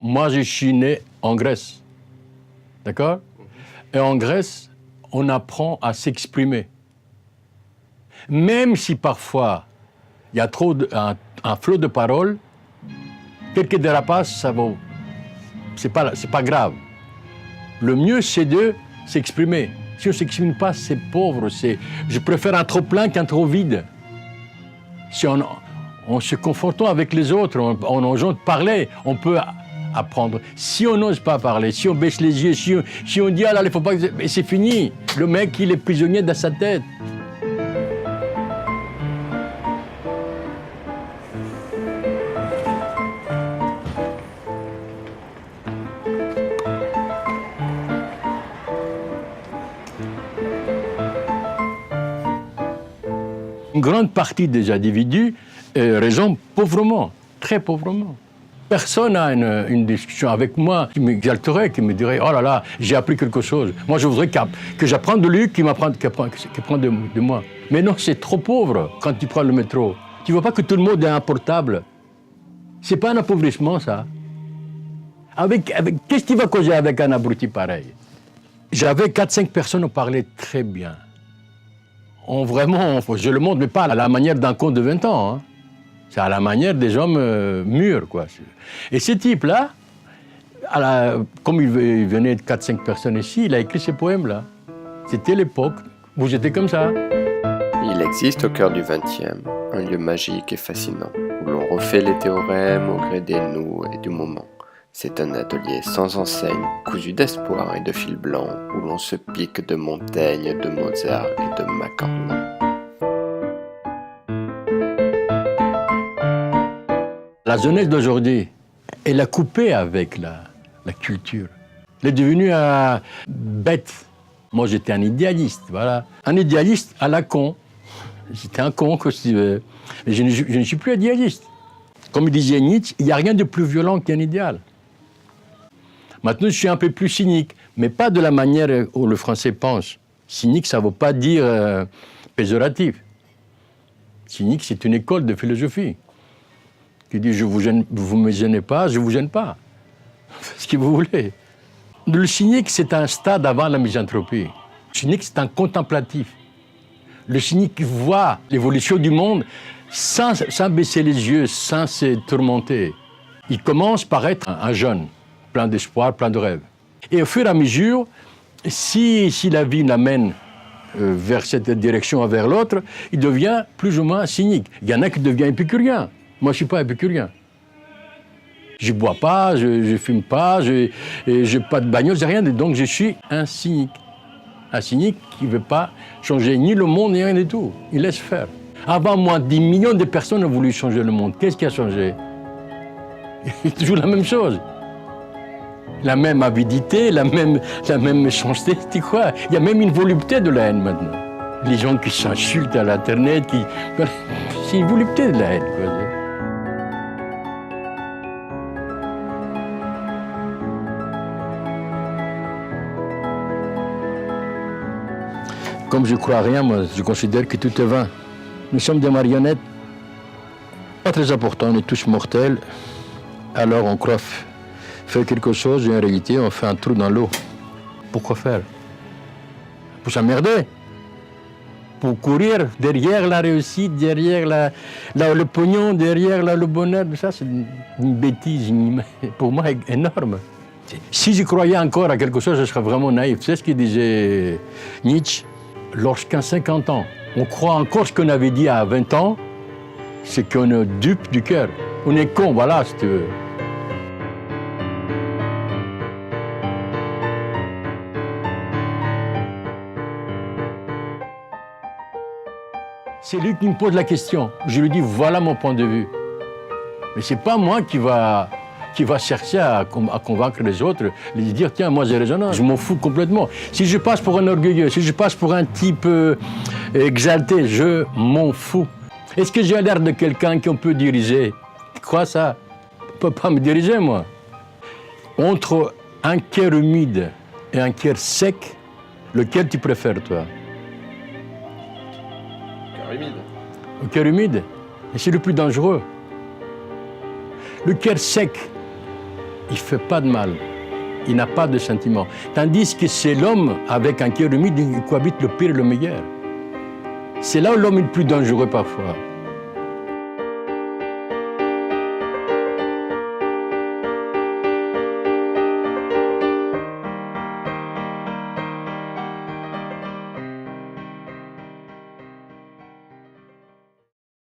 Moi, je suis né en Grèce. D'accord? Et en Grèce, on apprend à s'exprimer. Même si parfois, il y a un flot de paroles, quelques dérapages, ça vaut. C'est pas grave. Le mieux, c'est de s'exprimer. Si on ne s'exprime pas, c'est pauvre. Je préfère un trop plein qu'un trop vide. Si on se confrontant avec les autres, en osant parler, on peut apprendre. Si on n'ose pas parler, si on baisse les yeux, si on dit ah là, il faut pas, c'est fini. Le mec, il est prisonnier dans sa tête. Une grande partie des individus raisonnent pauvrement, très pauvrement. Personne n'a une discussion avec moi qui m'exalterait, qui me dirait « Oh là là, j'ai appris quelque chose ». Moi, je voudrais que j'apprenne de lui, qu'il apprenne de moi. Mais non, c'est trop pauvre quand tu prends le métro. Tu ne vois pas que tout le monde a un portable. C'est pas un appauvrissement, ça. Qu'est-ce qu'il va causer avec un abruti pareil? J'avais 4-5 personnes qui parlaient très bien. Vraiment, je le montre, mais pas à la manière d'un con de 20 ans. Hein. C'est à la manière des hommes mûrs, quoi. Et ce type-là, comme il venait de 4-5 personnes ici, il a écrit ces poèmes-là. C'était l'époque, vous étiez comme ça. Il existe au cœur du XXe, un lieu magique et fascinant, où l'on refait les théorèmes au gré des nous et du moment. C'est un atelier sans enseigne, cousu d'espoir et de fil blanc, où l'on se pique de Montaigne, de Mozart et de Macorlan. La jeunesse d'aujourd'hui, elle a coupé avec la culture. Elle est devenue bête. Moi, j'étais un idéaliste, voilà. Un idéaliste à la con. J'étais un con, que si tu veux. Mais je ne suis plus idéaliste. Comme disait Nietzsche, il n'y a rien de plus violent qu'un idéal. Maintenant, je suis un peu plus cynique, mais pas de la manière où le français pense. Cynique, ça ne veut pas dire péjoratif. Cynique, c'est une école de philosophie qui dit vous ne me gênez pas, je ne vous gêne pas. Faites ce que vous voulez. Le cynique, c'est un stade avant la misanthropie. Le cynique, c'est un contemplatif. Le cynique voit l'évolution du monde sans baisser les yeux, sans se tourmenter. Il commence par être un jeune, plein d'espoir, plein de rêves. Et au fur et à mesure, si la vie l'amène vers cette direction ou vers l'autre, il devient plus ou moins cynique. Il y en a qui deviennent épicuriens. Moi, je ne suis pas épicurien. Je ne bois pas, je ne fume pas, je n'ai pas de bagnole, rien. Donc, je suis un cynique. Un cynique qui ne veut pas changer ni le monde, ni rien du tout. Il laisse faire. Avant moi, 10 millions de personnes ont voulu changer le monde. Qu'est-ce qui a changé? Toujours la même chose. La même avidité, la même méchanceté, c'est quoi? Il y a même une volupté de la haine maintenant. Les gens qui s'insultent à l'Internet, c'est une volupté de la haine, quoi. Comme je crois à rien, moi, je considère que tout est vain. Nous sommes des marionnettes, pas très importants, on est tous mortels. Alors on croit faire quelque chose et en réalité on fait un trou dans l'eau. Pourquoi faire? Pour s'emmerder? Pour courir derrière la réussite, derrière le pognon, derrière le bonheur, ça c'est une bêtise, pour moi énorme. Si je croyais encore à quelque chose, je serais vraiment naïf. C'est ce que disait Nietzsche. Lorsqu'à 50 ans, on croit encore ce qu'on avait dit à 20 ans, c'est qu'on est dupe du cœur. On est con, voilà, si tu veux. C'est lui qui me pose la question. Je lui dis, voilà mon point de vue. Mais c'est pas moi qui va chercher à convaincre les autres, les dire, tiens, moi j'ai raison. Je m'en fous complètement. Si je passe pour un orgueilleux, si je passe pour un type exalté, je m'en fous. Est-ce que j'ai l'air de quelqu'un qu'on peut diriger? Tu crois ça? On ne peut pas me diriger, moi. Entre un cœur humide et un cœur sec, lequel tu préfères, toi? Cœur humide. Le cœur humide? Et c'est le plus dangereux. Le cœur sec, il ne fait pas de mal. Il n'a pas de sentiments. Tandis que c'est l'homme avec un cœur humide qui cohabite le pire et le meilleur. C'est là où l'homme est le plus dangereux parfois.